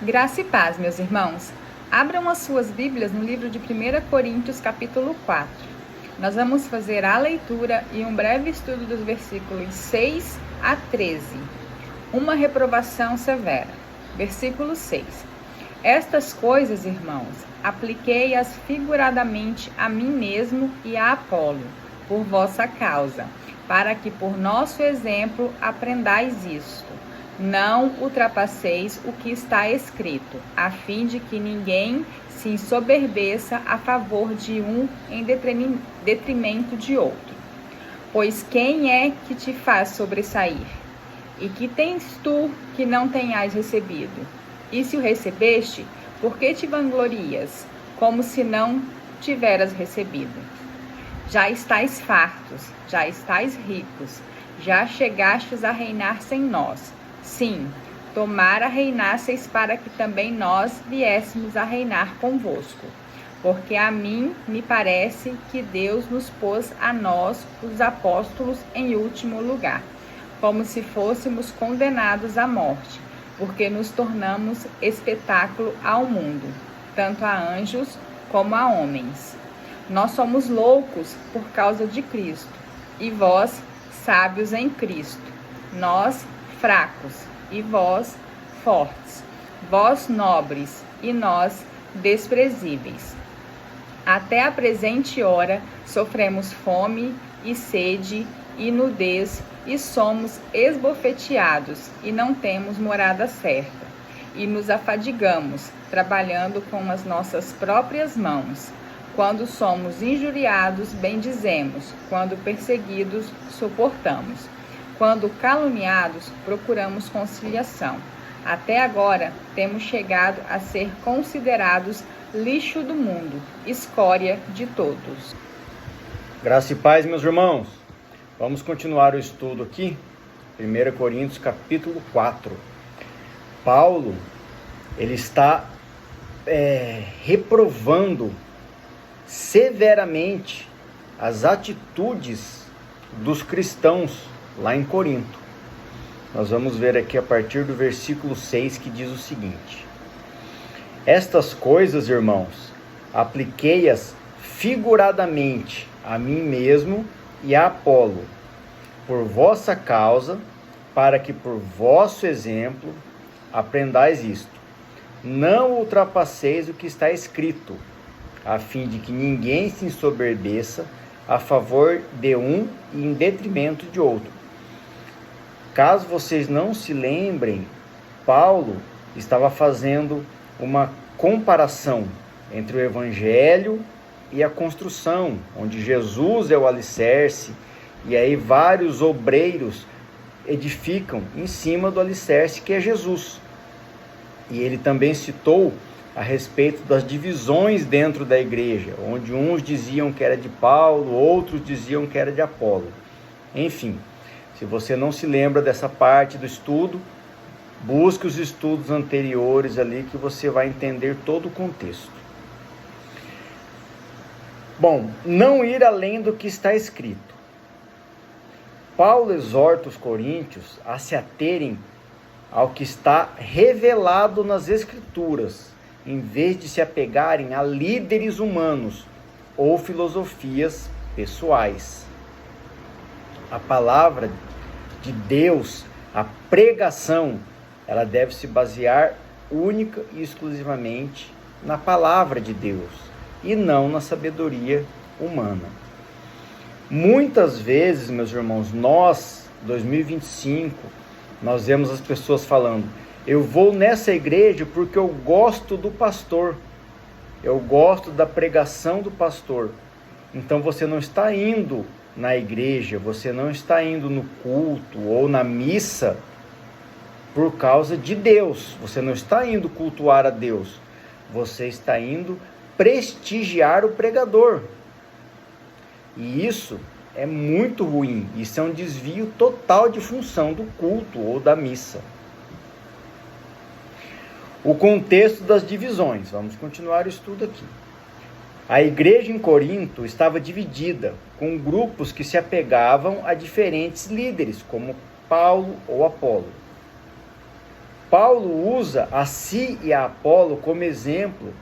Graça e paz, meus irmãos. Abram as suas Bíblias no livro de 1 Coríntios, capítulo 4. Nós vamos fazer a leitura e um breve estudo dos versículos 6 a 13. Uma reprovação severa. Versículo 6. Estas coisas, irmãos, apliquei-as figuradamente a mim mesmo e a Apolo, por vossa causa, para que por nosso exemplo aprendais isto. Não ultrapasseis o que está escrito, a fim de que ninguém se ensoberbeça a favor de um em detrimento de outro. Pois quem é que te faz sobressair? E que tens tu que não tenhas recebido? E se o recebeste, por que te vanglorias, como se não tiveras recebido? Já estais fartos, já estais ricos, já chegastes a reinar sem nós. Sim, tomara reinasseis para que também nós viéssemos a reinar convosco. Porque a mim me parece que Deus nos pôs a nós, os apóstolos, em último lugar, como se fôssemos condenados à morte, porque nos tornamos espetáculo ao mundo, tanto a anjos como a homens. Nós somos loucos por causa de Cristo, e vós, sábios em Cristo. Nós, fracos, e vós, fortes. Vós, nobres, e nós, desprezíveis. Até a presente hora, sofremos fome e sede e nudez, e somos esbofeteados, e não temos morada certa. E nos afadigamos, trabalhando com as nossas próprias mãos. Quando somos injuriados, bendizemos. Quando perseguidos, suportamos. Quando caluniados, procuramos conciliação. Até agora, temos chegado a ser considerados lixo do mundo, escória de todos. Graça e paz, meus irmãos. Vamos continuar o estudo aqui, 1 Coríntios, capítulo 4. Paulo, ele está reprovando severamente as atitudes dos cristãos lá em Corinto. Nós vamos ver aqui a partir do versículo 6 que diz o seguinte: Estas coisas, irmãos, apliquei-as figuradamente a mim mesmo e a Apolo, por vossa causa, para que por vosso exemplo aprendais isto. Não ultrapasseis o que está escrito, a fim de que ninguém se ensoberbeça a favor de um e em detrimento de outro. Caso vocês não se lembrem, Paulo estava fazendo uma comparação entre o Evangelho e a construção, onde Jesus é o alicerce, e aí vários obreiros edificam em cima do alicerce que é Jesus. E ele também citou a respeito das divisões dentro da igreja, onde uns diziam que era de Paulo, outros diziam que era de Apolo. Enfim, se você não se lembra dessa parte do estudo, busque os estudos anteriores ali que você vai entender todo o contexto. Bom, não ir além do que está escrito. Paulo exorta os coríntios a se aterem ao que está revelado nas Escrituras, em vez de se apegarem a líderes humanos ou filosofias pessoais. A palavra de Deus, a pregação, ela deve se basear única e exclusivamente na palavra de Deus e não na sabedoria humana. Muitas vezes, meus irmãos, nós, 2025, nós vemos as pessoas falando: eu vou nessa igreja porque eu gosto do pastor, eu gosto da pregação do pastor. Então você não está indo na igreja, você não está indo no culto ou na missa por causa de Deus, você não está indo cultuar a Deus, você está indo prestigiar o pregador. E isso é muito ruim, isso é um desvio total de função do culto ou da missa. O contexto das divisões, vamos continuar o estudo aqui. A igreja em Corinto estava dividida, com grupos que se apegavam a diferentes líderes, como Paulo ou Apolo. Paulo usa a si e a Apolo como exemplo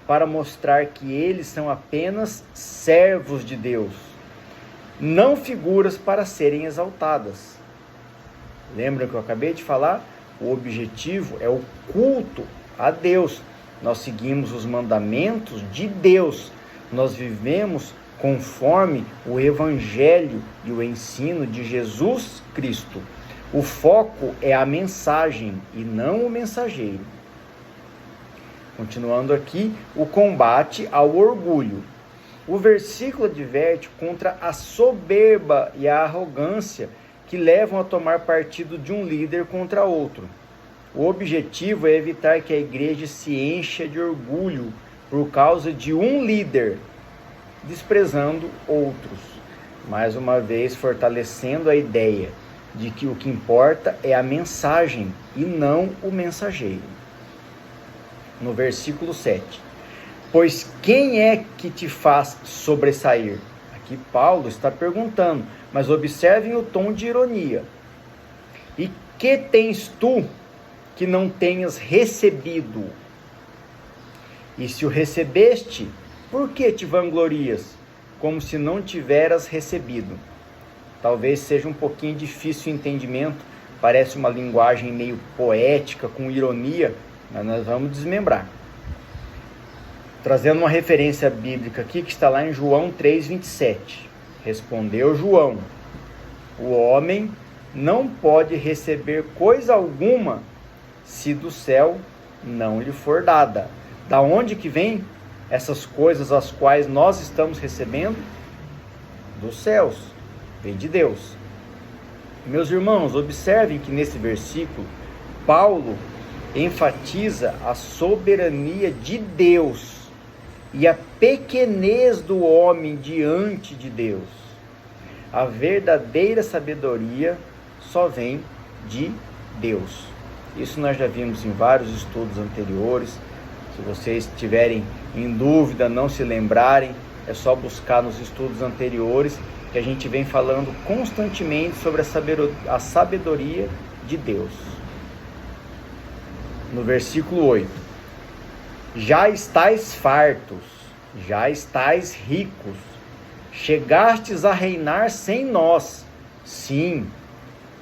para mostrar que eles são apenas servos de Deus, não figuras para serem exaltadas. Lembra que eu acabei de falar? O objetivo é o culto a Deus. Nós seguimos os mandamentos de Deus. Nós vivemos conforme o Evangelho e o ensino de Jesus Cristo. O foco é a mensagem e não o mensageiro. Continuando aqui, o combate ao orgulho. O versículo adverte contra a soberba e a arrogância que levam a tomar partido de um líder contra outro. O objetivo é evitar que a igreja se encha de orgulho por causa de um líder, desprezando outros. Mais uma vez, fortalecendo a ideia de que o que importa é a mensagem e não o mensageiro. No versículo 7. Pois quem é que te faz sobressair? Aqui Paulo está perguntando, mas observem o tom de ironia. E que tens tu que não tenhas recebido? E se o recebeste, por que te vanglorias, como se não tiveras recebido? Talvez seja um pouquinho difícil o entendimento, parece uma linguagem meio poética, com ironia, mas nós vamos desmembrar. Trazendo uma referência bíblica aqui, que está lá em João 3,27. Respondeu João: o homem não pode receber coisa alguma se do céu não lhe for dada. Da onde que vem essas coisas as quais nós estamos recebendo? Dos céus, vem de Deus. Meus irmãos, observem que nesse versículo, Paulo enfatiza a soberania de Deus e a pequenez do homem diante de Deus. A verdadeira sabedoria só vem de Deus. Isso nós já vimos em vários estudos anteriores. Se vocês tiverem em dúvida, não se lembrarem, é só buscar nos estudos anteriores, que a gente vem falando constantemente sobre a sabedoria de Deus. No versículo 8. Já estais fartos, já estais ricos, chegastes a reinar sem nós. Sim,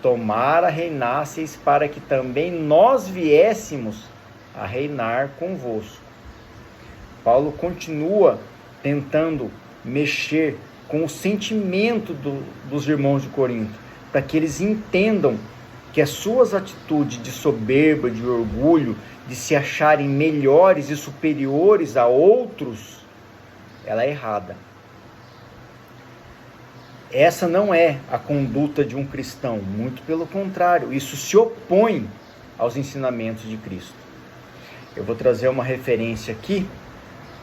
tomara reinasseis para que também nós viéssemos a reinar convosco. Paulo continua tentando mexer com o sentimento dos irmãos de Corinto, para que eles entendam que as suas atitudes de soberba, de orgulho, de se acharem melhores e superiores a outros, ela é errada. Essa não é a conduta de um cristão, muito pelo contrário, isso se opõe aos ensinamentos de Cristo. Eu vou trazer uma referência aqui,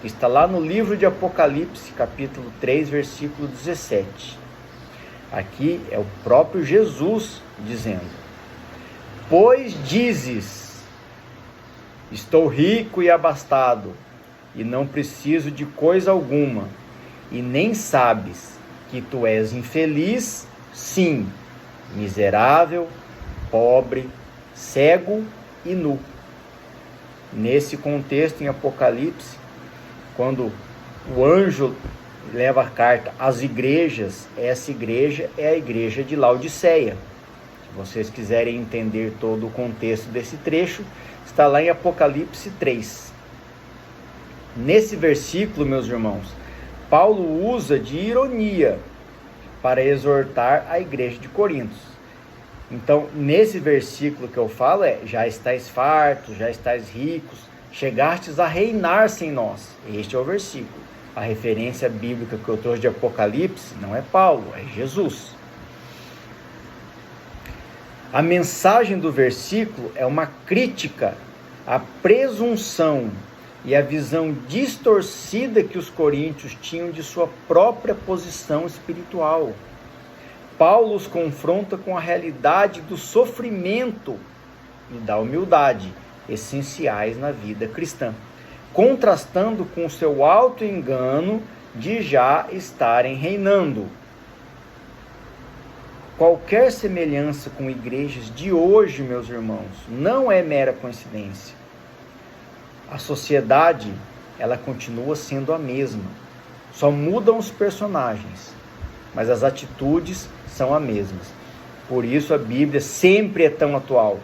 que está lá no livro de Apocalipse, capítulo 3, versículo 17. Aqui é o próprio Jesus dizendo: pois dizes, estou rico e abastado, e não preciso de coisa alguma, e nem sabes que tu és infeliz, sim, miserável, pobre, cego e nu. Nesse contexto, em Apocalipse, quando o anjo leva a carta às igrejas, essa igreja é a igreja de Laodiceia. Se vocês quiserem entender todo o contexto desse trecho, está lá em Apocalipse 3. Nesse versículo, meus irmãos, Paulo usa de ironia para exortar a igreja de Corinto. Então, nesse versículo que eu falo já estáis fartos, já estáis ricos, chegastes a reinar sem nós. Este é o versículo. A referência bíblica que eu trouxe de Apocalipse não é Paulo, é Jesus. A mensagem do versículo é uma crítica à presunção e à visão distorcida que os coríntios tinham de sua própria posição espiritual. Paulo os confronta com a realidade do sofrimento e da humildade, essenciais na vida cristã, contrastando com o seu auto-engano de já estarem reinando. qualquer semelhança com igrejas de hoje, meus irmãos, não é mera coincidência. A sociedade, ela continua sendo a mesma. Só mudam os personagens, mas as atitudes são as mesmas. Por isso a Bíblia sempre é tão atual.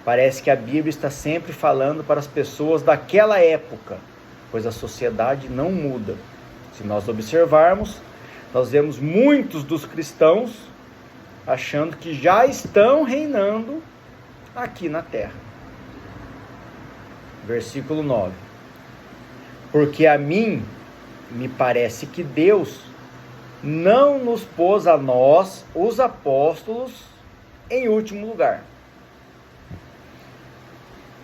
Parece que a Bíblia está sempre falando para as pessoas daquela época, pois a sociedade não muda. Se nós observarmos, nós vemos muitos dos cristãos achando que já estão reinando aqui na terra. Versículo 9. Porque a mim me parece que Deus não nos pôs a nós, os apóstolos, em último lugar.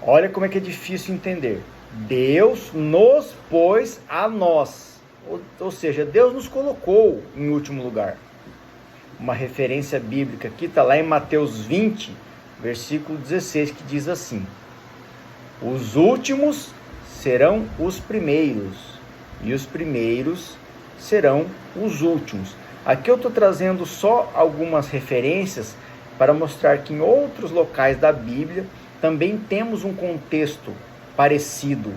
Olha como é que é difícil entender. Deus nos pôs a nós. Ou seja, Deus nos colocou em último lugar. Uma referência bíblica aqui está lá em Mateus 20, versículo 16, que diz assim: os últimos serão os primeiros, e os primeiros serão os últimos. Aqui eu estou trazendo só algumas referências para mostrar que em outros locais da Bíblia também temos um contexto parecido,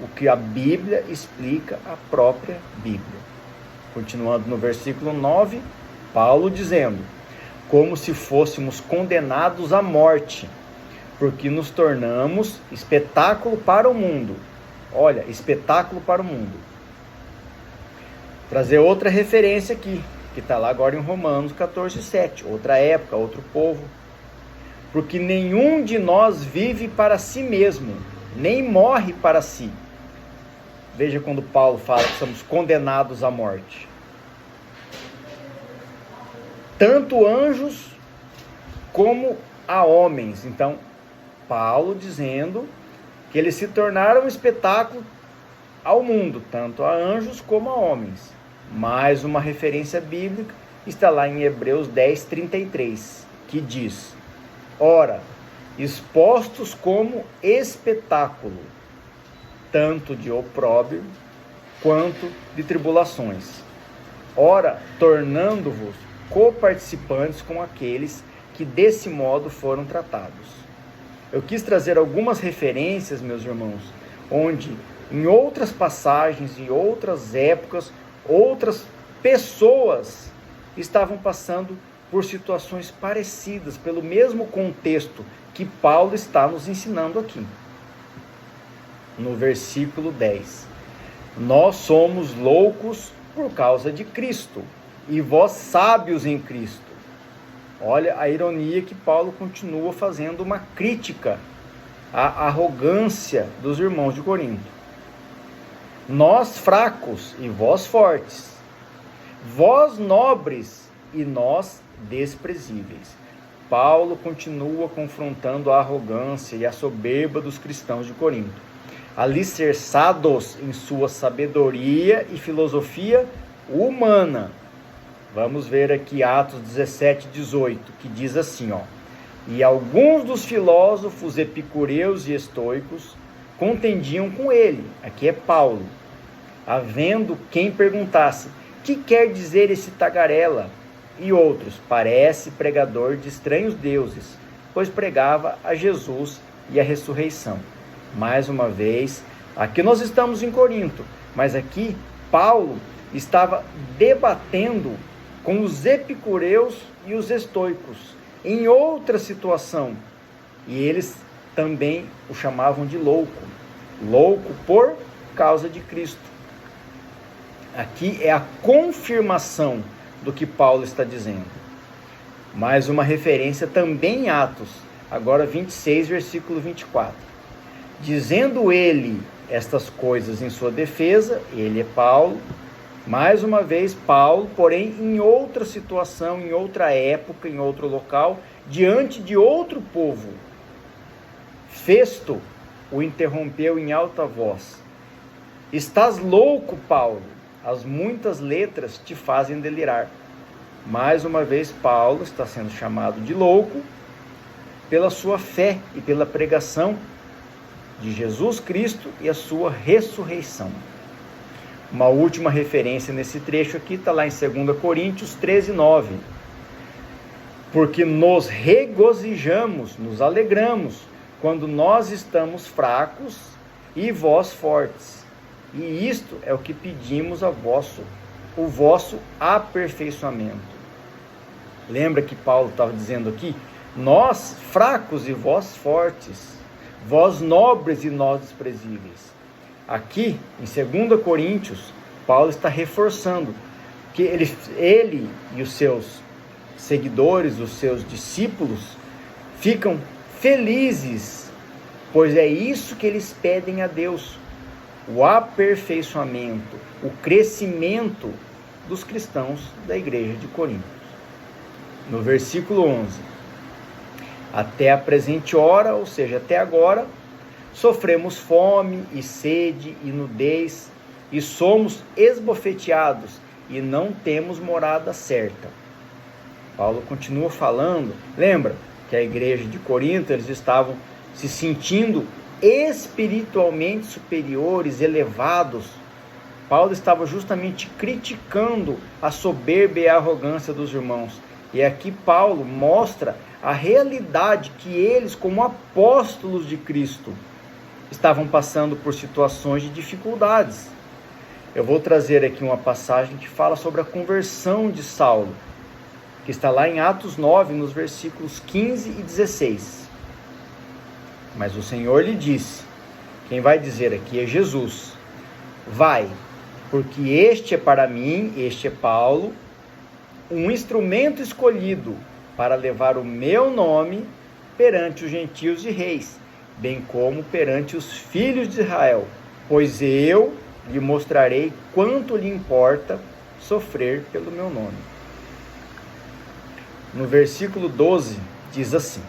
o que a Bíblia explica a própria Bíblia. Continuando no versículo 9, Paulo dizendo: como se fôssemos condenados à morte, porque nos tornamos espetáculo para o mundo. Olha, espetáculo para o mundo. Trazer outra referência aqui, que está lá agora em Romanos 14:7, outra época, outro povo. Porque nenhum de nós vive para si mesmo, nem morre para si. Veja quando Paulo fala que somos condenados à morte. Tanto anjos como a homens. Então, Paulo dizendo que eles se tornaram um espetáculo ao mundo, tanto a anjos como a homens. Mais uma referência bíblica está lá em Hebreus 10:33, que diz: ora, expostos como espetáculo, tanto de opróbrio quanto de tribulações. Ora, tornando-vos coparticipantes com aqueles que desse modo foram tratados. Eu quis trazer algumas referências, meus irmãos, onde em outras passagens, em outras épocas, outras pessoas estavam passando por situações parecidas, pelo mesmo contexto que Paulo está nos ensinando aqui. No versículo 10. Nós somos loucos por causa de Cristo, e vós sábios em Cristo. Olha a ironia que Paulo continua fazendo uma crítica à arrogância dos irmãos de Corinto. Nós fracos e vós fortes, vós nobres e nós desprezíveis. Paulo continua confrontando a arrogância e a soberba dos cristãos de Corinto, alicerçados em sua sabedoria e filosofia humana. Vamos ver aqui Atos 17:18, que diz assim, e alguns dos filósofos epicureus e estoicos contendiam com ele, aqui é Paulo, havendo quem perguntasse: que quer dizer esse tagarela? E outros: parece pregador de estranhos deuses, pois pregava a Jesus e a ressurreição. Mais uma vez, aqui nós estamos em Corinto, mas aqui Paulo estava debatendo com os epicureus e os estoicos, em outra situação, e eles também o chamavam de louco, louco por causa de Cristo. Aqui é a confirmação do que Paulo está dizendo. Mais uma referência também em Atos, agora 26, versículo 24. Dizendo ele estas coisas em sua defesa, ele é Paulo, mais uma vez Paulo, porém em outra situação, em outra época, em outro local, diante de outro povo. Festo o interrompeu em alta voz: estás louco, Paulo? As muitas letras te fazem delirar. Mais uma vez Paulo está sendo chamado de louco pela sua fé e pela pregação de Jesus Cristo e a sua ressurreição. Uma última referência nesse trecho aqui está lá em 2 Coríntios 13:9. porque nos regozijamos, nos alegramos, quando nós estamos fracos e vós fortes. E isto é o que pedimos o vosso aperfeiçoamento. Lembra que Paulo estava dizendo aqui? Nós fracos e vós fortes, vós nobres e nós desprezíveis. Aqui, em 2 Coríntios, Paulo está reforçando que ele e os seus seguidores, os seus discípulos, ficam felizes, pois é isso que eles pedem a Deus: o aperfeiçoamento, o crescimento dos cristãos da igreja de Corinto. No versículo 11: até a presente hora, ou seja, até agora, sofremos fome e sede e nudez, e somos esbofeteados, e não temos morada certa. Paulo continua falando, lembra que a igreja de Corinto, eles estavam se sentindo espiritualmente superiores, elevados. Paulo estava justamente criticando a soberba e a arrogância dos irmãos. E aqui Paulo mostra a realidade que eles, como apóstolos de Cristo, estavam passando por situações de dificuldades. Eu vou trazer aqui uma passagem que fala sobre a conversão de Saulo, que está lá em Atos 9, nos versículos 15 e 16. Mas o Senhor lhe disse, quem vai dizer aqui é Jesus: vai, porque este é para mim, este é Paulo, um instrumento escolhido para levar o meu nome perante os gentios e reis, bem como perante os filhos de Israel, pois eu lhe mostrarei quanto lhe importa sofrer pelo meu nome. No versículo 12 diz assim: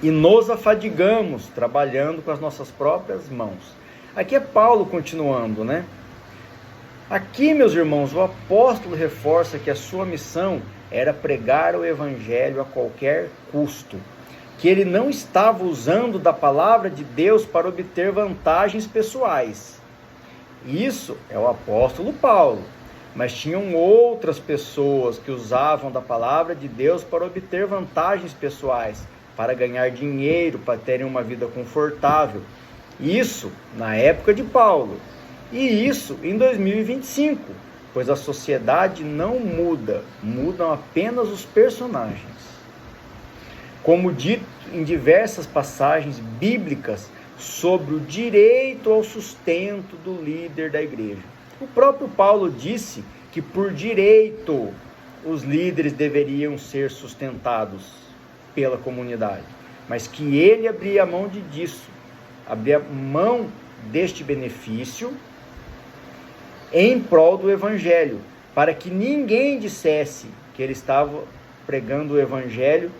e nos afadigamos trabalhando com as nossas próprias mãos. Aqui é Paulo continuando, né? Aqui, meus irmãos, o apóstolo reforça que a sua missão era pregar o evangelho a qualquer custo, que ele não estava usando da palavra de Deus para obter vantagens pessoais. Isso é o apóstolo Paulo, mas tinham outras pessoas que usavam da palavra de Deus para obter vantagens pessoais, para ganhar dinheiro, para terem uma vida confortável. Isso na época de Paulo. E isso em 2025, pois a sociedade não muda, mudam apenas os personagens. Como dito em diversas passagens bíblicas sobre o direito ao sustento do líder da igreja. O próprio Paulo disse que por direito os líderes deveriam ser sustentados pela comunidade, mas que ele abria mão abria mão deste benefício em prol do evangelho, para que ninguém dissesse que ele estava pregando o evangelho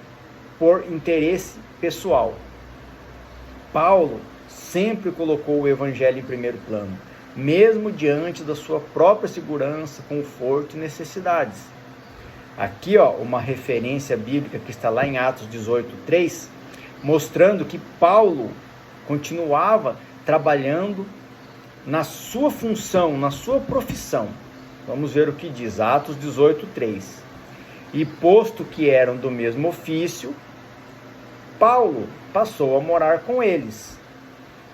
por interesse pessoal. Paulo sempre colocou o evangelho em primeiro plano, mesmo diante da sua própria segurança, conforto e necessidades. Aqui, uma referência bíblica que está lá em Atos 18:3, mostrando que Paulo continuava trabalhando na sua função, na sua profissão. Vamos ver o que diz Atos 18:3. E posto que eram do mesmo ofício, Paulo passou a morar com eles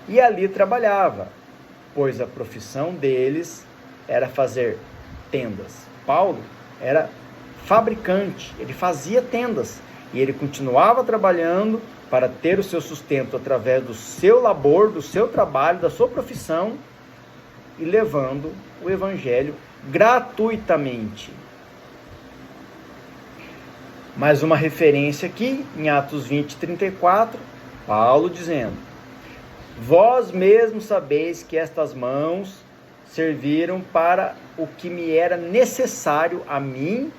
e ali trabalhava, pois a profissão deles era fazer tendas. Paulo era fabricante, ele fazia tendas e ele continuava trabalhando para ter o seu sustento através do seu labor, do seu trabalho, da sua profissão, e levando o evangelho gratuitamente. Mais uma referência aqui em Atos 20:34, Paulo dizendo: vós mesmos sabeis que estas mãos serviram para o que me era necessário a mim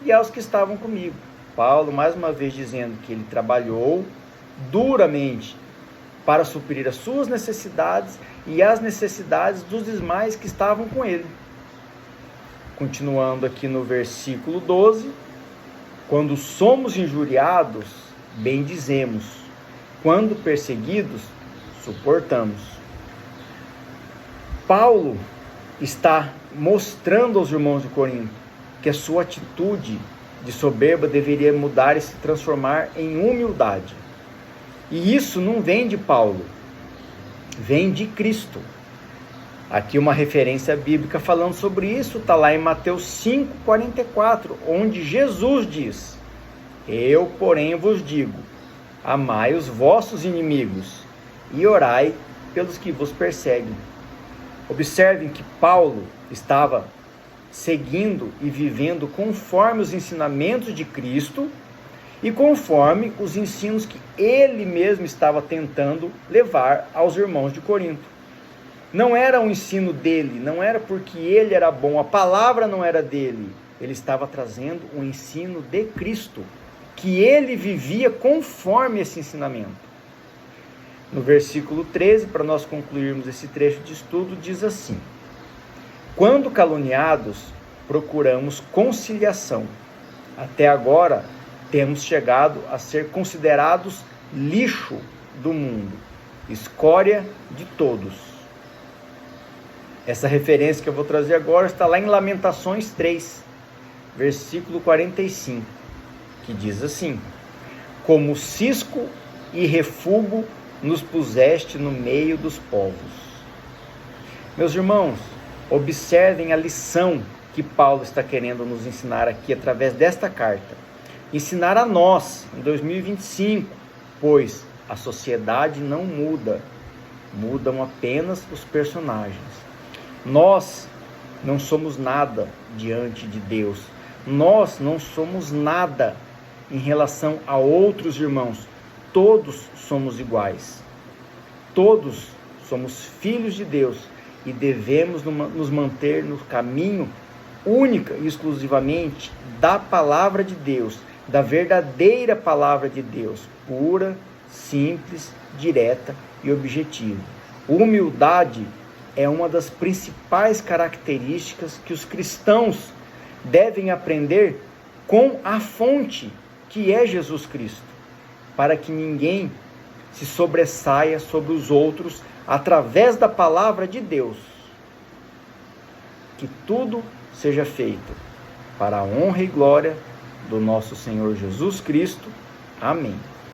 e aos que estavam comigo. Paulo, mais uma vez, dizendo que ele trabalhou duramente para suprir as suas necessidades e as necessidades dos demais que estavam com ele. Continuando aqui no versículo 12, quando somos injuriados, bendizemos, quando perseguidos, suportamos. Paulo está mostrando aos irmãos de Corinto que a sua atitude de soberba deveria mudar e se transformar em humildade. E isso não vem de Paulo, vem de Cristo. Aqui uma referência bíblica falando sobre isso, está lá em Mateus 5,44, onde Jesus diz: eu, porém, vos digo, amai os vossos inimigos e orai pelos que vos perseguem. Observem que Paulo estava seguindo e vivendo conforme os ensinamentos de Cristo e conforme os ensinos que ele mesmo estava tentando levar aos irmãos de Corinto. Não era um ensino dele, não era porque ele era bom, a palavra não era dele. Ele estava trazendo um ensino de Cristo, que ele vivia conforme esse ensinamento. No versículo 13, para nós concluirmos esse trecho de estudo, diz assim: quando caluniados, procuramos conciliação. Até agora, temos chegado a ser considerados lixo do mundo, escória de todos. Essa referência que eu vou trazer agora está lá em Lamentações 3, versículo 45, que diz assim: como cisco e refúgio nos puseste no meio dos povos. Meus irmãos, observem a lição que Paulo está querendo nos ensinar aqui através desta carta. Ensinar a nós, em 2025, pois a sociedade não muda, mudam apenas os personagens. Nós não somos nada diante de Deus. Nós não somos nada em relação a outros irmãos. Todos somos iguais. Todos somos filhos de Deus e devemos nos manter no caminho única e exclusivamente da palavra de Deus, da verdadeira palavra de Deus, pura, simples, direta e objetiva. Humildade é uma das principais características que os cristãos devem aprender com a fonte, que é Jesus Cristo, para que ninguém se sobressaia sobre os outros através da palavra de Deus. Que tudo seja feito para a honra e glória do nosso Senhor Jesus Cristo. Amém.